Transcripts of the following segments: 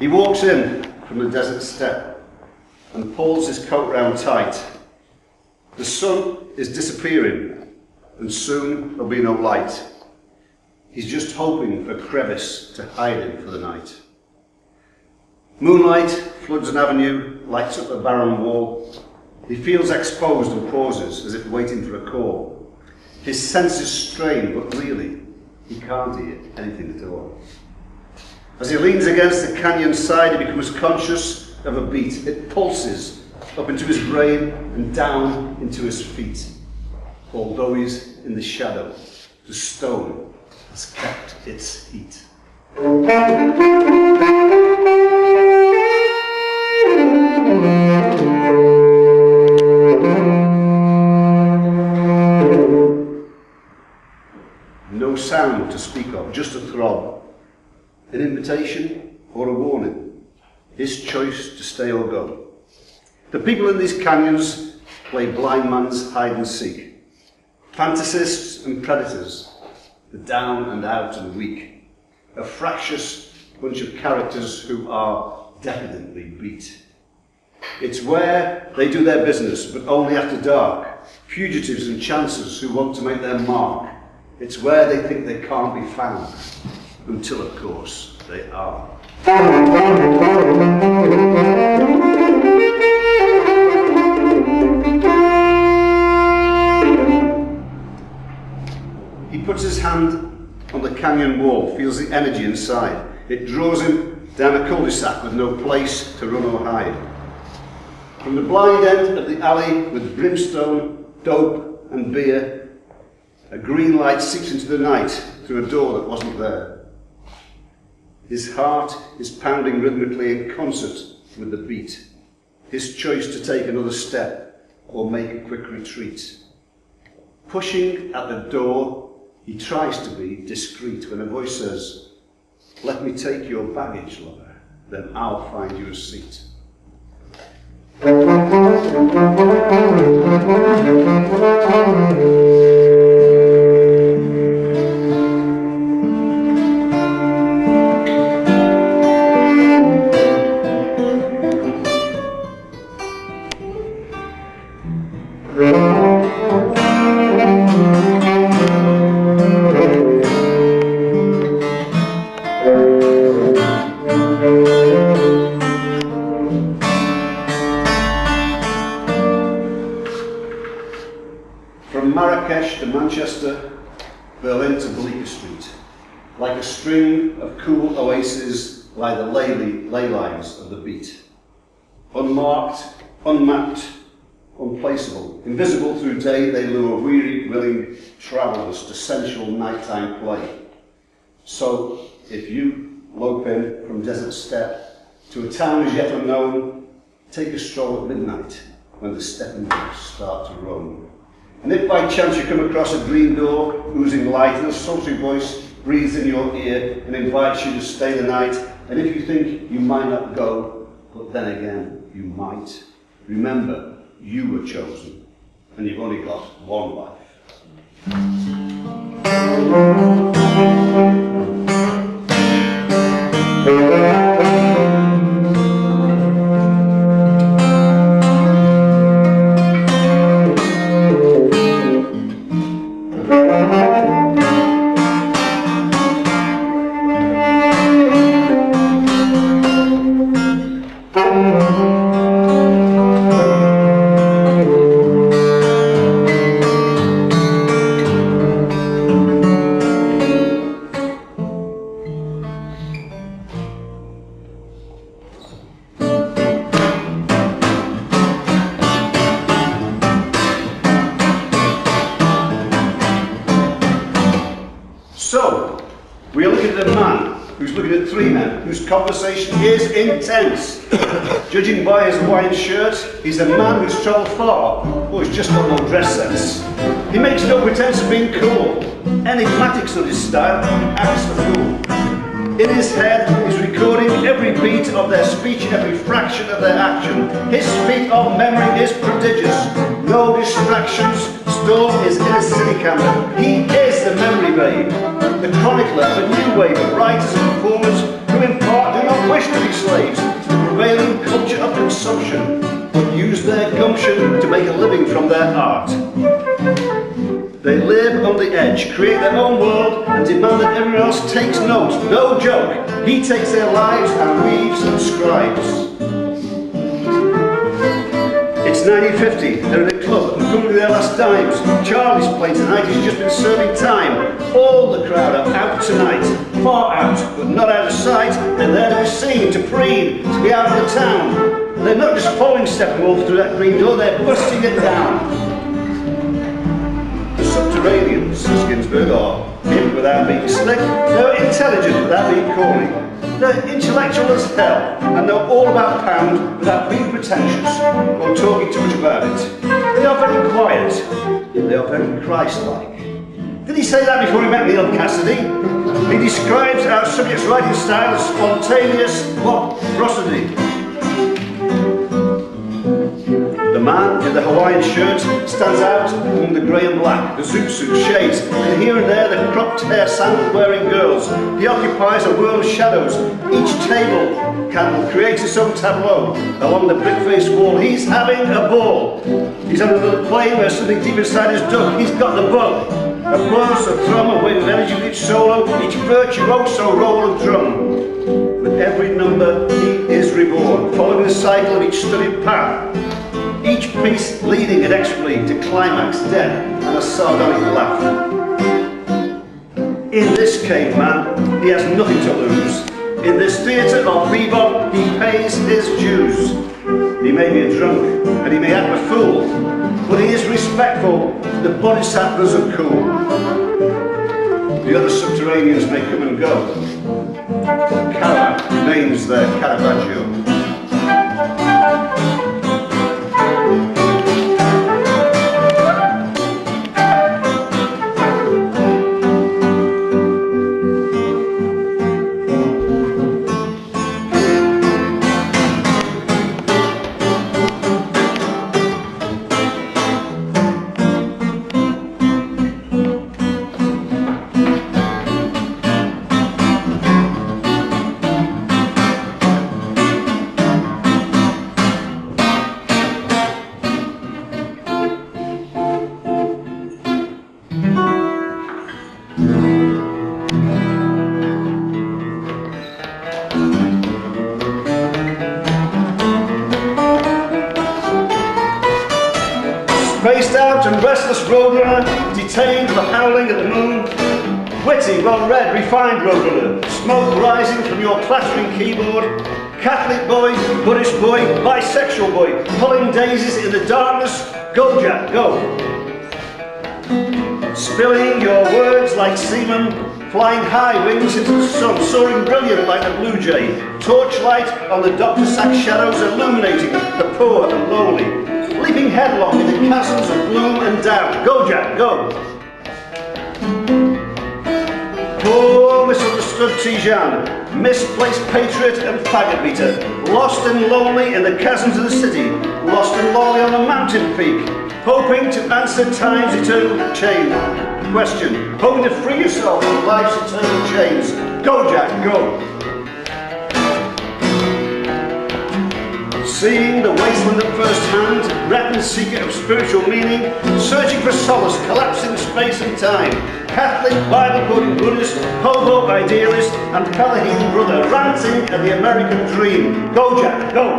He walks in from the desert steppe and pulls his coat round tight. The sun is disappearing and soon there'll be no light. He's just hoping for a crevice to hide in for the night. Moonlight floods an avenue, lights up a barren wall. He feels exposed and pauses as if waiting for a call. His senses strain, but really, he can't hear anything at all. As he leans against the canyon side, he becomes conscious of a beat. It pulses up into his brain and down into his feet. Although he's in the shadow, the stone has kept its heat. No sound to speak of, just a throb. An invitation or a warning. His choice to stay or go. The people in these canyons play blind man's hide and seek. Fantasists and predators, the down and out and weak. A fractious bunch of characters who are decadently beat. It's where they do their business, but only after dark. Fugitives and chancers who want to make their mark. It's where they think they can't be found. Until, of course, they are. He puts his hand on the canyon wall, feels the energy inside. It draws him down a cul-de-sac with no place to run or hide. From the blind end of the alley with brimstone, dope and beer, a green light seeps into the night through a door that wasn't there. His heart is pounding rhythmically in concert with the beat. His choice to take another step or make a quick retreat. Pushing at the door, he tries to be discreet when a voice says, "Let me take your baggage, lover, then I'll find you a seat." From Marrakesh to Manchester, Berlin to Bleecker Street, like a string of cool oases lie the ley lines of the beat. Unmarked, unmapped, unplaceable, invisible through day, they lure weary, willing travellers to sensual nighttime play. So, if you lope in from desert steppe to a town as yet unknown, take a stroll at midnight when the stepping dogs start to roam. And if by chance you come across a green door oozing light and a sultry voice breathes in your ear and invites you to stay the night, and if you think you might not go, but then again you might, remember you were chosen and you've only got one life. We are looking at a man who's looking at three men whose conversation is intense. Judging by his Hawaiian shirt, he's a man who's travelled far, or he's just got no dress sense. He makes no pretense of being cool. Enigmatics of his style, acts the fool. In his head, he's recording every beat of their speech, every fraction of their action. His feat of memory is prodigious. No distractions, stored is in a city camera. He is the memory babe, the chronicler of a new wave of writers and performers who in part do not wish to be slaves to the prevailing culture of consumption, but use their gumption to make a living from their art. They live on the edge, create their own world, and demand that everyone else takes note. No joke. He takes their lives and weaves and scribes. It's 1950. They're at a club and fumbling their last dimes. Charlie's playing tonight. He's just been serving time. All the crowd are out tonight. Far out, but not out of sight. They're there to be seen, to preen, to be out of the town. They're not just following Steppenwolf through that green door. They're busting it down. Subterraneans, says Ginsberg, are hip without being slick. They're intelligent without being corny. They're intellectual as hell and know all about pound without being pretentious or talking too much about it. They are very quiet, yet they are very Christ-like. Did he say that before he met Neil Cassidy? He describes our subject's writing style as spontaneous prosody. The man in the Hawaiian shirt stands out among the grey and black, the zoot suit shades, and here and there the cropped hair sandal-wearing girls. He occupies a world of shadows. Each table candle creates its own tableau. Along the brick-faced wall, he's having a ball. He's on another plane where something deep inside is dug. He's got the bug. A pulse, a thrum, a wave of energy with each solo, each virtuoso roll of drum. With every number, he is reborn, following the cycle of each studied path. Each piece leading inexorably to climax, death, and a sardonic laugh. In this caveman, he has nothing to lose. In this theatre of bebop, he pays his dues. He may be a drunk, and he may act a fool, but he is respectful to the bodhisattvas of cool. The other subterraneans may come and go, but Kara remains their Caravaggio. Spaced out and restless roadrunner, detained for howling at the moon. Witty, well-read, refined roadrunner, smoke rising from your clattering keyboard. Catholic boy, Buddhist boy, bisexual boy, pulling daisies in the darkness. Go, Jack, go. Spilling your words like seamen, flying high wings into the sun, soaring brilliant like the blue jay. Torchlight on the Dr. Sack shadows, illuminating the poor and lowly. Leaping headlong into chasms of gloom and doubt. Go, Jack, go. Poor misunderstood Tijan, misplaced patriot and faggot beater, lost and lonely in the chasms of the city, lost and lonely on the mountain peak, hoping to answer time's eternal chain. Question, hoping to free yourself from life's eternal chains. Go, Jack, go. Seeing the wasteland at first hand, retined seeker of spiritual meaning, searching for solace, collapsing space and time. Catholic, Bible-quoting Buddhist, hobo idealist, and Pelahidon brother, ranting at the American dream. Go, Jack, go!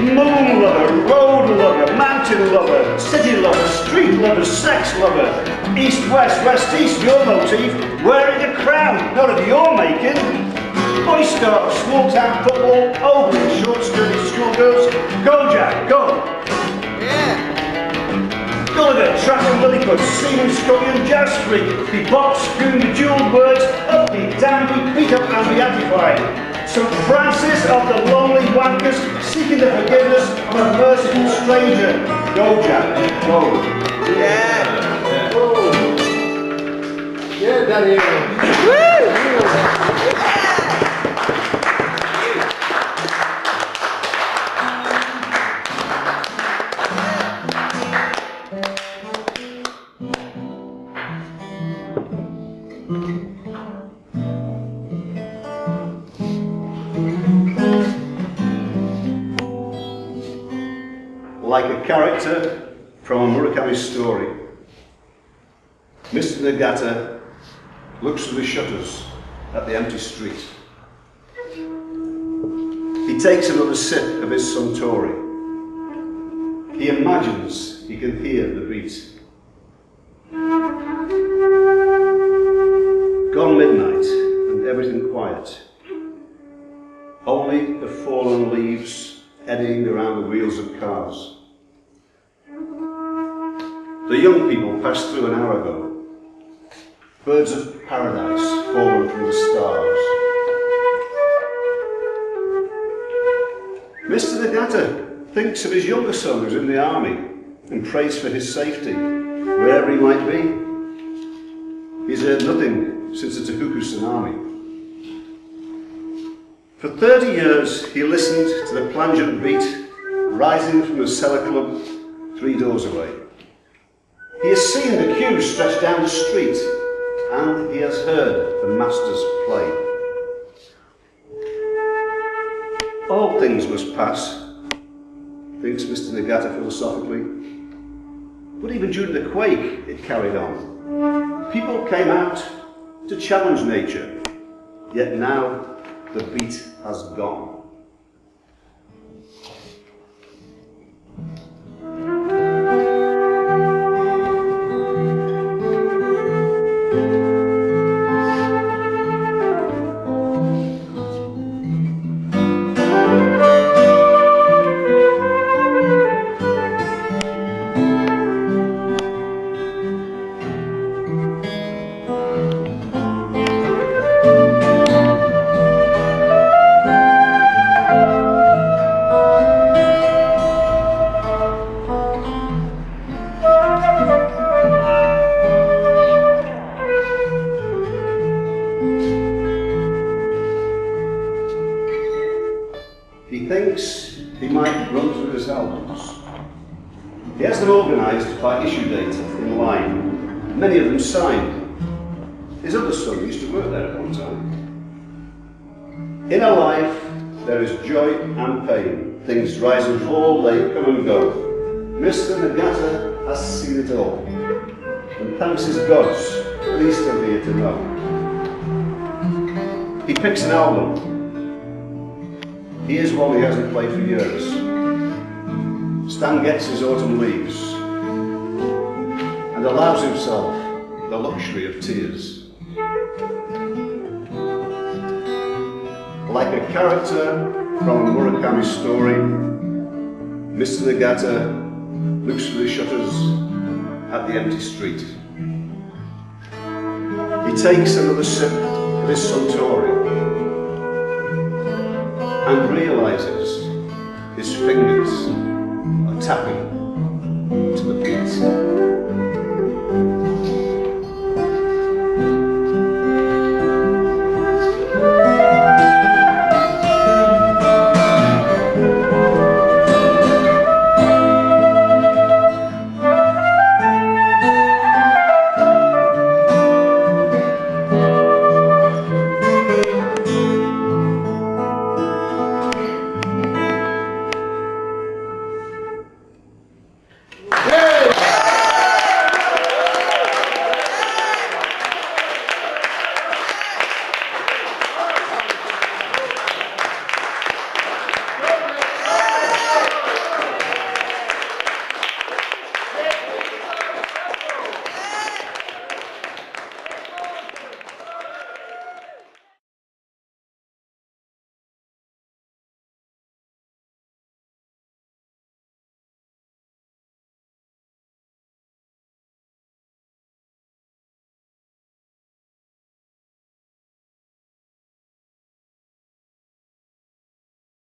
Moon lover, road lover, mountain lover, city lover, street lover, sex lover. East, west, west, east, your motif. Wearing a crown, not of your making. Boy Scout, small town football, overly short skirted schoolgirls. Go, Jack, go! Yeah! Gulliver, Track and Lilliput, Seaman, Scullion, Jazz Freak, Bebop, Spoon, Bejeweled Words, Upbeat, Downbeat, Beat Up and Beatified. St. Francis of the Lonely Wankers, seeking the forgiveness of a merciful stranger. Go, Jack, go. Yeah. Whoa. Yeah, Daddy. Like a character from a Murakami story, Mr. Nagata looks through the shutters at the empty street. He takes another sip of his Suntory. He imagines he can hear the beat. Gone midnight and everything quiet. Only the fallen leaves eddying around the wheels of cars. The young people passed through an hour ago. Birds of paradise fallen from the stars. Mr. Nagata thinks of his younger son who's in the army and prays for his safety, wherever he might be. He's heard nothing since the Tohoku tsunami. For 30 years he listened to the plangent beat rising from the cellar club 3 doors away. He has seen the queue stretched down the street, and he has heard the masters play. All things must pass, thinks Mr. Nagata philosophically. But even during the quake, it carried on. People came out to challenge nature, yet now the beat has gone. He thinks he might run through his albums. He has them organised by issue date in line, many of them signed. His other son used to work there at one time. In a life, there is joy and pain, things rise and fall, they come and go. Mr. Nagata has seen it all, and thanks his gods that he's still here to know. He picks an album. Here's one he hasn't played for years. Stan gets his Autumn Leaves and allows himself the luxury of tears. Like a character from a Murakami story, Mr. Nagata looks through the shutters at the empty street. He takes another sip of his Suntory and realises his fingers are tapping to the beat. Yeah!